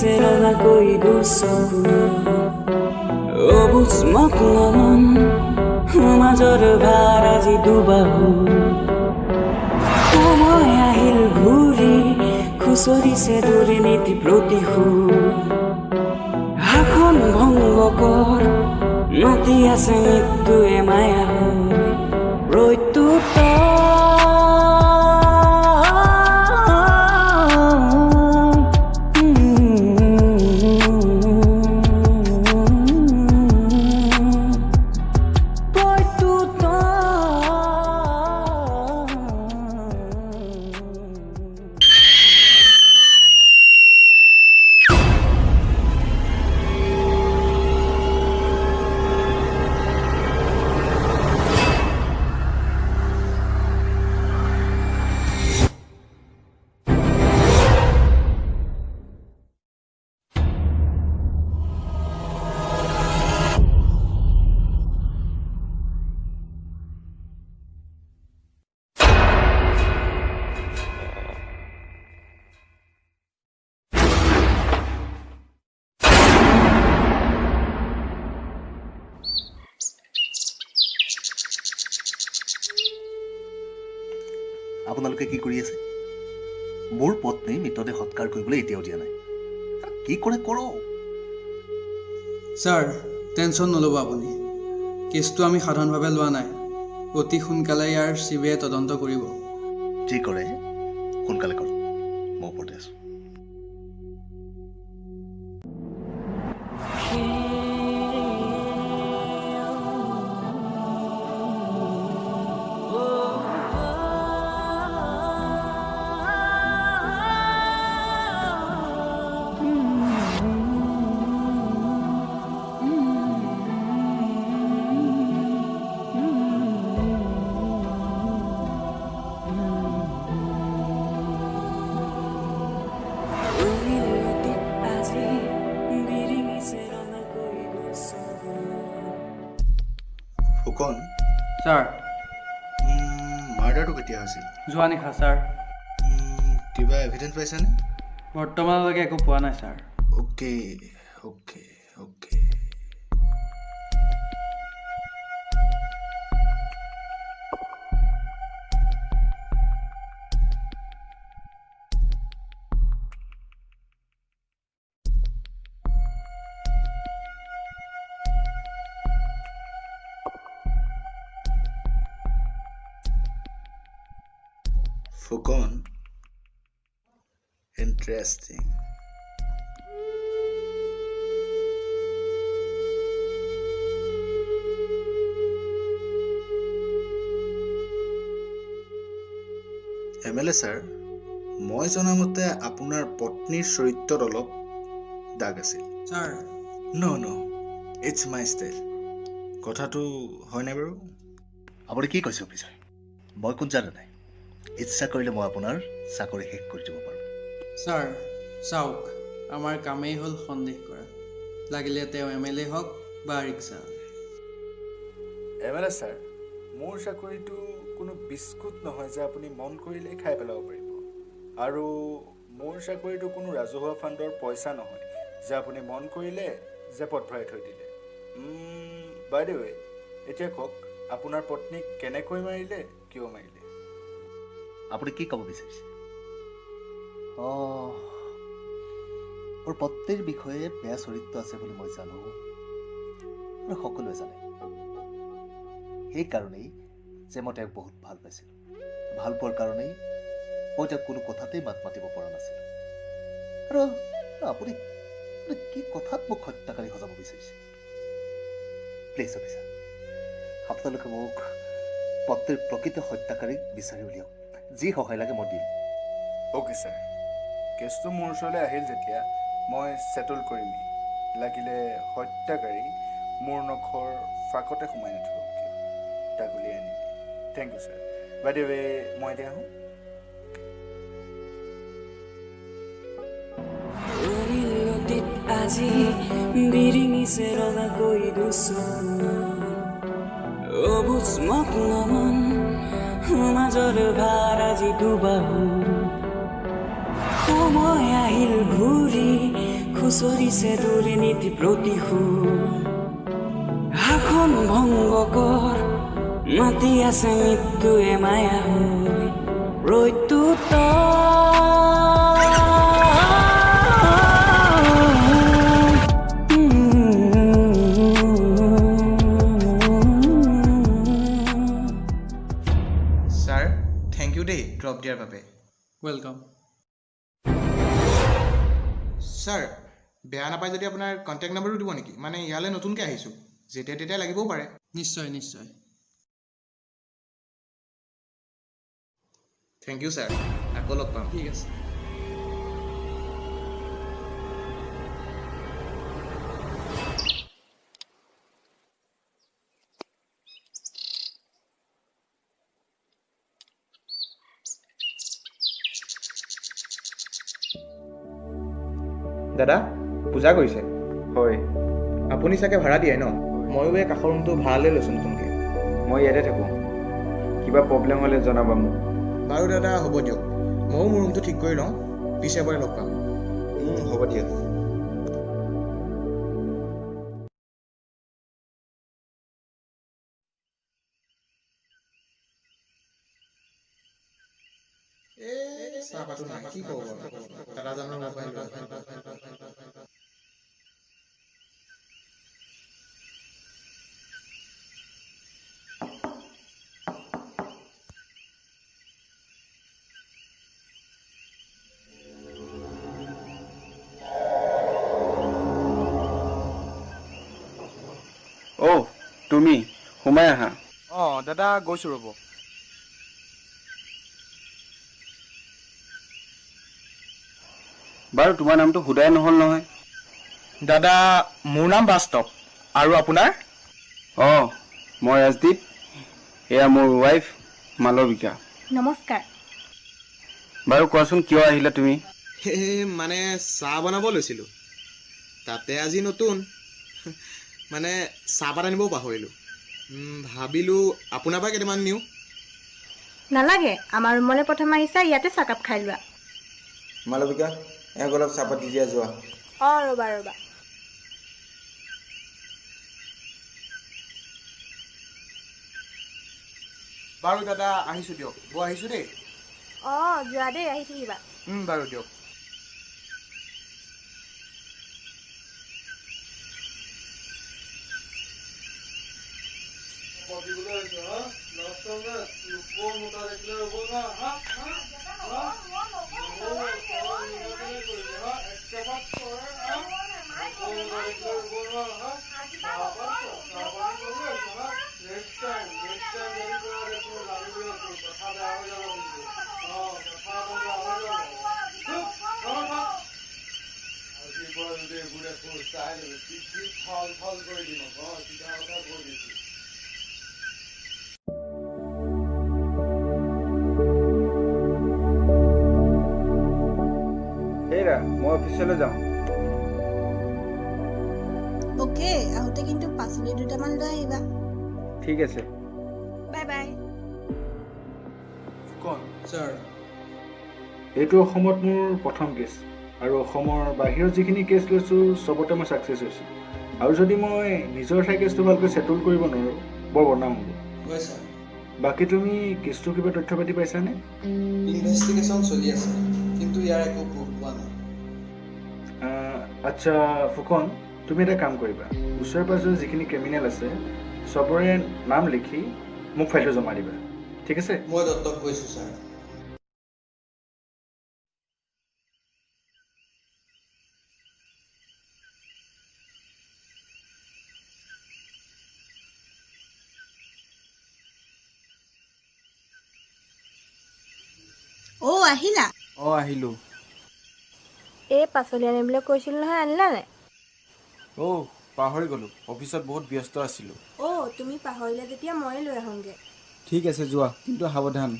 বিৰিঙিছে ৰঙাকৈ দুচকু অবুজ মকলমন মাজৰ ভাৰ আজি দুবাহু সময় আহিল ঘূৰি খুচৰিছে দুৰ্নীতি প্ৰতিশু হাখন ভংগ কৰ মাতি আছে মৃত্যুৱে মায়া হৈ প্ৰত্যুত আপোনালোকে কি কৰি আছে মোৰ পত্নী মৃতদেহ সৎকাৰ কৰিবলৈ এতিয়াও দিয়া নাই কি কৰে কৰক স্যাৰ টেনশ্যন নল'ব আপুনি কেছটো আমি সাধাৰণভাৱে লোৱা নাই অতি সোনকালে ইয়াৰ চিবিআই তদন্ত কৰিব যি কৰে সোনকালে কৰক মই ওপৰতে আছোঁ ফুকন স্যাৰ মাৰ্ডাৰটো কেতিয়া হৈছিল যোৱা নিশা স্যাৰ কিবা এভিডেন্স পাইছেনে বৰ্তমানলৈকে একো পোৱা নাই sir okay okay okay Fugon. Interesting. MLA sir, মই জনামতে আপোনাৰ পত্নীৰ চৰিত্ৰত অলপ দাগ আছিল sir no it's my style কথাটো হয়নে বাৰু আপুনি কি কৈছে অফিচাৰ মই কোন জানো নাই ইচ্ছা কৰিলে মই আপোনাৰ চাকৰি শেষ কৰি দিব পাৰোঁ স্যাৰ চাওক আমাৰ কামেই হ'ল সন্দেহ কৰা লাগিলে তেওঁ MLA হওক বা ৰিক্সা MLA ছাৰ মোৰ চাকৰিটো কোনো বিস্কুট নহয় যে আপুনি মন কৰিলেই খাই পেলাব পাৰিব আৰু মোৰ চাকৰিটো কোনো ৰাজহুৱা ফাণ্ডৰ পইচা নহয় যে আপুনি মন কৰিলে জেপত ভৰাই থৈ দিলে বাই দ্য ৱে এতিয়া কওক আপোনাৰ পত্নীক কেনেকৈ মাৰিলে কিয় মাৰিলে আপুনি কি ক'ব বিচাৰিছে মোৰ পত্নীৰ বিষয়ে বেয়া চৰিত্ৰ আছে বুলি মই জানো আৰু সকলোৱে জানে সেইকাৰণেই যে মই তেওঁক বহুত ভাল পাইছিলোঁ ভাল পোৱাৰ কাৰণেই মই তেওঁক কোনো কথাতেই মাত মাতিব পৰা নাছিলোঁ আৰু আপুনি কি কথাত মোক হত্যাকাৰী সজাব বিচাৰিছে প্লিজ অফিচাৰ আপোনালোকে মোক পত্নীৰ প্ৰকৃত হত্যাকাৰীক বিচাৰি উলিয়াওক যি সহায় লাগে মই দিম অ'কে ছাৰ কেছটো মোৰ ওচৰলৈ আহিল যেতিয়া মই ছেটল কৰিমেই লাগিলে হত্যাকাৰী মোৰ নখৰ ফাকতে সোমাই নাথাকক কিয় তাক উলিয়াই আনিম thank you sir by the way মই এতিয়া আহোঁ আজি বিৰিঙিছে ৰঙাকৈ দুচকু অবুজ মকলমন মাজৰ ভাৰ আজি দুবাহু সময় আহিল ঘূৰি খুচৰিছে দুৰ্নীতি প্ৰতিশোধ শাসন ভংগ কৰ মাতি আছে মৃত্যুৱে মায়া হৈ ৰৈতো ছাৰ থেংক ইউ দেই ড্ৰপ দিয়াৰ বাবে ৱেলকাম। ছাৰ বেয়া নাপায় যদি আপোনাৰ কণ্টেক্ট নম্বৰটো দিব নেকি? মানে ইয়ালৈ নতুনকৈ আহিছোঁ, যেতিয়া তেতিয়া লাগিবও পাৰে। নিশ্চয় নিশ্চয়। থেংক ইউ ছাৰ, আকৌ লগ পাম। ঠিক আছে। দাদা পূজা কৰিছে? হয়, আপুনি চাগে ভাড়া দিয়ে ন? ময়ো এই কাষৰ ৰুমটো ভাড়ালৈ লৈছোঁ নতুনকৈ। মই ইয়াতে থাকোঁ। কিবা প্ৰব্লেম হ'লে জনাবা মোক। বাৰু দাদা হ'ব দিয়ক, ময়ো মোৰ ৰুমটো ঠিক কৰি লওঁ, পিছে এবাৰ লগ পাম। হ'ব দিয়ক। চাহপাতো নাই, কি ক'ব দাদাজনৰ মোবাইল। অ' তুমি সোমাই আহা। অঁ দাদা গৈছোঁ ৰ'ব। বাৰু তোমাৰ নামটো সোধাই নহ'ল নহয়। দাদা মোৰ নাম বাস্তৱ, আৰু আপোনাৰ? অঁ মই ৰাজদীপ, এয়া মোৰ ৱাইফ মালবিকা। নমস্কাৰ। বাৰু কোৱাচোন কিয় আহিলা তুমি? মানে চাহ বনাব লৈছিলোঁ, তাতে আজি নতুন মানে চাহপাত আনিবও পাহৰিলোঁ। ভাবিলোঁ আপোনাৰ পৰা কেইটামান নিওঁ। নালাগে, আমাৰ ৰুমলৈ প্ৰথম আহিছা, ইয়াতে চাহকাপ খাই লোৱা। মালবিকা এক অলপ চাহপাত দি দিয়া যোৱা। অঁ ৰ'বা ৰ'বা। বাৰু দাদা আহিছোঁ দিয়ক, আহিছোঁ দেই। অঁ যোৱা দেই, আহি থাকিবা। বাৰু দিয়ক। হেৰা মই অফিচলৈ যাওঁ। অ'কে, আহোঁতে কিন্তু পাচলি দুটামান লৈ আহিবা। ঠিক আছে। Bye bye. কণ ছাৰ এইটো অসমত মোৰ প্ৰথম কেছ, আৰু অসমৰ বাহিৰত যিখিনি কেছ লৈছোঁ চবতে মই ছাকচেছ হৈছোঁ। আৰু যদি মই নিজৰ ঠাই কেছটো ভালকৈ ছেটল কৰিব নোৱাৰোঁ বৰ বদনাম হ'ব। হয় ছাৰ, বাকী তুমি কেছটো কিবা তথ্য পাতি পাইছানে? ইনভেষ্টিগেশ্যন চলি আছে, কিন্তু ইয়াৰ একো প্ৰুফ পোৱা নাই। আচ্ছা ফুকন, তুমি এটা কাম কৰিবা, ওচৰে পাঁজৰে যিখিনি ক্ৰিমিনেল আছে চবৰে নাম লিখি মোক ফাইলটো জমা দিবা, ঠিক আছে? মই দত্তক কৈছোঁ ছাৰ। অ' আহিলা? অঁ আহিলোঁ। এই পাচলি আনিবলৈ কৈছিল নহয়, আনিলা নাই? অ' পাহৰি গ'লোঁ, অফিচত বহুত ব্যস্ত আছিলোঁ। অ' তুমি পাহৰিলা যেতিয়া ময়ে লৈ আহোঁগৈ। ঠিক আছে যোৱা, কিন্তু সাৱধান।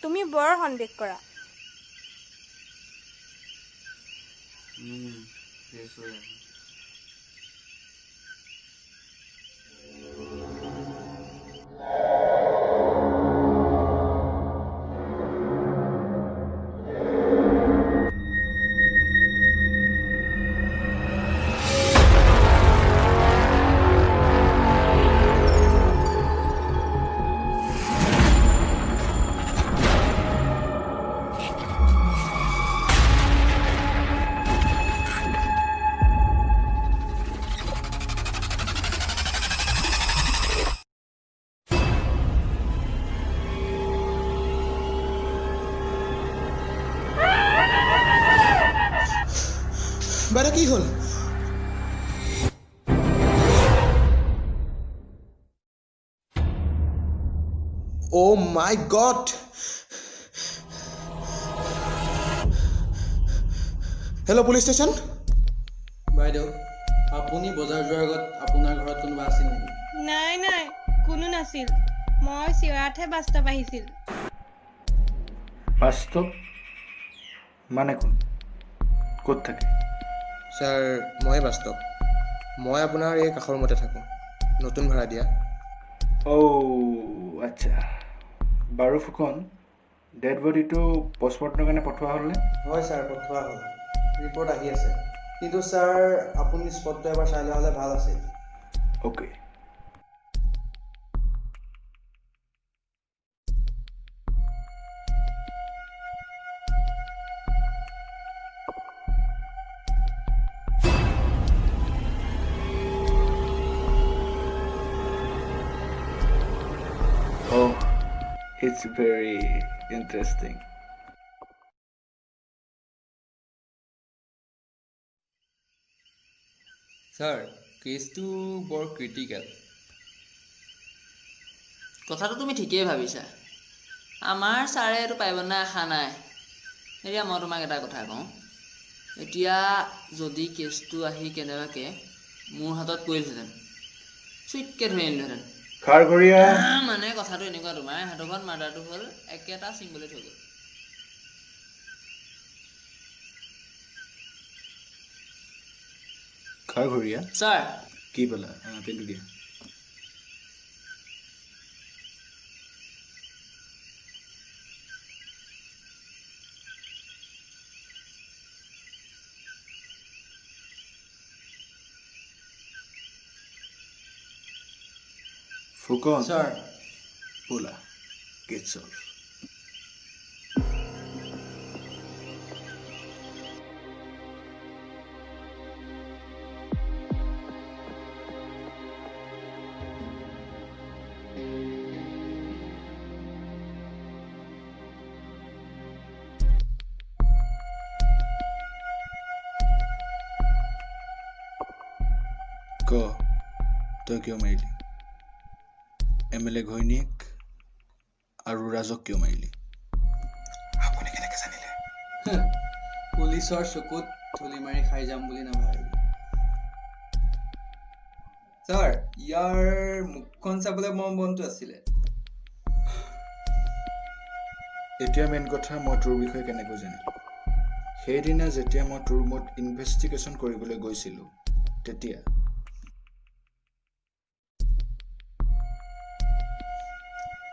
তুমি বৰ সন্দেহ কৰা। বাইদেউ কি হ'ল? Oh my God! Hello' police station? বাইদেউ আপুনি বজাৰ যোৱাৰ আগত আপোনাৰ ঘৰত কোনোবা আছিল নেকি? নাই নাই কোনো নাছিল মই চিঞৰাতহে বাস্তৱ আহিছিল বাস্তৱ মানে কোন ক'ত থাকে ছাৰ মই বাস্তৱ মই আপোনাৰ এই কাষৰ ৰুমতে থাকোঁ নতুন ভাড়া দিয়া আচ্ছা বাৰু ফুকন ডেড বডিটো পষ্টমৰ্টমৰ কাৰণে পঠোৱা হ'লনে হয় ছাৰ পঠোৱা হ'ল ৰিপৰ্ট আহি আছে কিন্তু ছাৰ আপুনি স্পটটো এবাৰ চাই লোৱা হ'লে ভাল আছিল okay It's very interesting. Sir কেছটো বৰ ক্ৰিটিকেল কথাটো তুমি ঠিকেই ভাবিছা আমাৰ ছাৰে এইটো পাৰিব নাই আশা নাই এতিয়া মই তোমাক এটা কথা কওঁ এতিয়া যদি কেছটো আহি কেনেবাকৈ মোৰ হাতত পৰিলহেঁতেন চুইটকৈ ধৰি আনিলোহেঁতেন খাৰঘৰীয়া মানে কথাটো এনেকুৱা তোমাৰ হাতখন মাৰ্ডাৰটো হ'ল একেটা চিম্বলত হৈ গ'ল খাৰঘৰীয়া ছাৰ কি বোলা পেনটো দিয়া ফুকন ছাৰ বোলা গেট চল্ভ ক তই কিয় মাৰিলি MLA ঘৈণীয়েক আৰু ৰাজক কিয় মাৰিলি আপুনি কেনেকৈ জানিলে পুলিচৰ চকুত ধূলি মাৰি খাই যাম বুলি নাভাবিবি ছাৰ ইয়াৰ মুখখন চাবলৈ মোৰ মনটো আছিলে এতিয়া মেইন কথা মই তোৰ বিষয়ে কেনেকৈ জানিলোঁ সেইদিনা যেতিয়া মই তোৰ ৰুমত ইনভেষ্টিগেশ্যন কৰিবলৈ গৈছিলোঁ তেতিয়া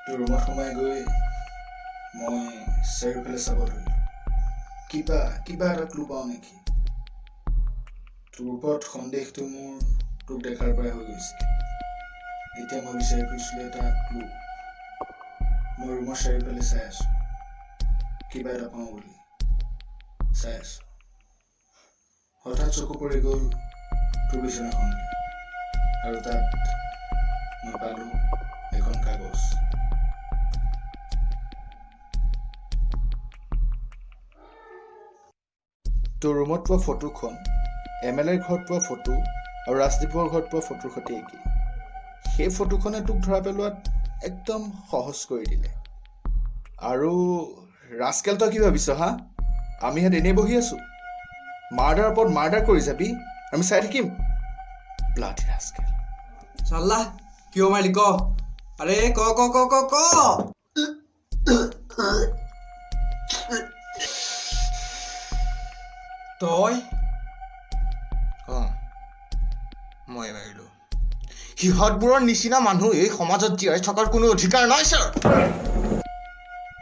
তোৰ ৰুমত সোমাই গৈ মই চাৰিওফালে চাব ধৰিলোঁ কিবা এটা ক্লু পাওঁ নেকি তোৰ ওপৰত সন্দেহটো মোৰ তোক দেখাৰ পৰাই হৈ গৈছিল এতিয়া মই বিচাৰি ফুৰিছিলোঁ এটা ক্লু মই ৰুমৰ চাৰিওফালে চাই আছোঁ কিবা এটা পাওঁ বুলি চাই আছোঁ হঠাৎ চকু পৰি গ'ল তোৰ বিচনাখনলৈ আৰু তাত মই পালোঁ এখন কাগজ তোৰ ৰুমত পোৱা ফটোখন MLAৰ ঘৰত পোৱা ফটো আৰু ৰাজদীপৰ ঘৰত পোৱা ফটোৰ সৈতে একেই সেই ফটোখনে তোক ধৰা পেলোৱাত একদম সহজ কৰি দিলে আৰু ৰাজকেল তই কি ভাবিছ হা আমি ইয়াত এনেই বহি আছোঁ মাৰ্ডাৰৰ ওপৰত মাৰ্ডাৰ কৰি যাবি আমি চাই থাকিম ব্লাডি ৰাজকেল চাল্লা কিয় মাৰিলি ক আৰে ক তই মই মাৰিলোঁ সিহঁতবোৰৰ নিচিনা মানুহ এই সমাজত জীয়াই থকাৰ কোনো অধিকাৰ নাই ছাৰ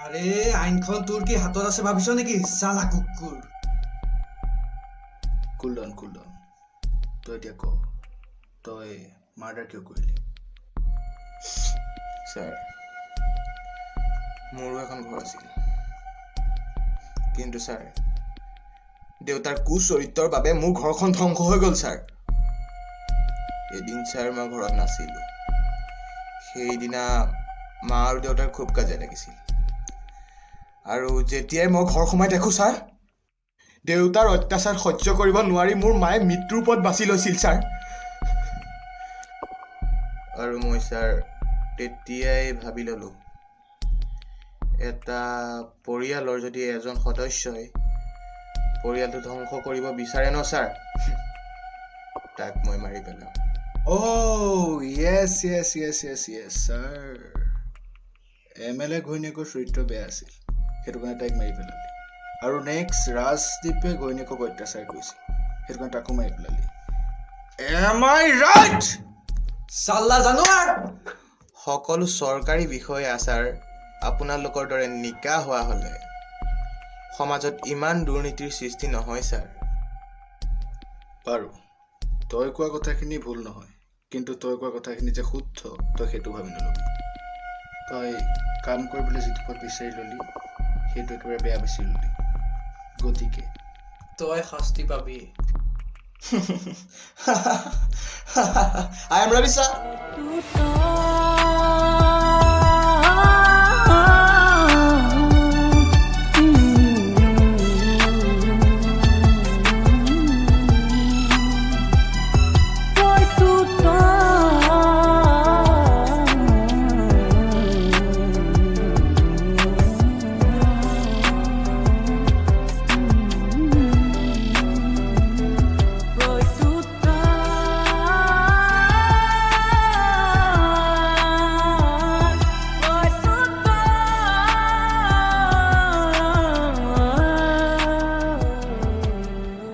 আৰে আইনখন তোৰ কি হাতত আছে ভাবিছ নেকি চালা কুকুৰ কুলডাউন তই এতিয়া ক তই মাৰ্ডাৰ কিয় কৰিলি ছাৰ মোৰো এখন ঘৰ আছিল কিন্তু ছাৰ দেউতাৰ কুচৰিত্ৰৰ বাবে মোৰ ঘৰখন ধ্বংস হৈ গ'ল ছাৰ এদিন ছাৰ মই ঘৰত নাছিলোঁ সেইদিনা মা আৰু দেউতাৰ খুব কাজিয়া লাগিছিল আৰু যেতিয়াই মই ঘৰ সোমাই দেখোঁ ছাৰ দেউতাৰ অত্যাচাৰ সহ্য কৰিব নোৱাৰি মোৰ মায়ে মৃত্যুৰ পথ বাছি লৈছিল ছাৰ আৰু মই ছাৰ তেতিয়াই ভাবি ললো এটা পৰিয়ালৰ যদি এজন সদস্যই পৰিয়ালটো ধ্বংস কৰিব বিচাৰে ন ছাৰ তাক মই মাৰি পেলাম য়েছ ছাৰ MLA ঘৈণীয়েকৰ চৰিত্ৰ বেয়া আছিল সেইটো কাৰণে তাইক মাৰি পেলালি আৰু নেক্সট ৰাজদ্বীপে ঘৈণীয়েকক অত্যাচাৰ কৰিছিল সেইটো কাৰণে তাকো মাৰি পেলালি Am I right? চাল্লা জানোৱাৰ সকলো চৰকাৰী বিষয়ে আচাৰ আপোনালোকৰ দৰে নিকা হোৱা হ'লে সমাজত ইমান দুৰ্নীতিৰ সৃষ্টি নহয় ছাৰ বাৰু তই কোৱা কথাখিনি ভুল নহয় কিন্তু তই কোৱা কথাখিনি যে শুদ্ধ তই সেইটো ভাবি নলবি তই কাম কৰিবলৈ যিটো পথ বিচাৰি ললি সেইটো একেবাৰে বেয়া বিচাৰি ললি গতিকে তই শাস্তি পাবি I am Ravi sir. तू तो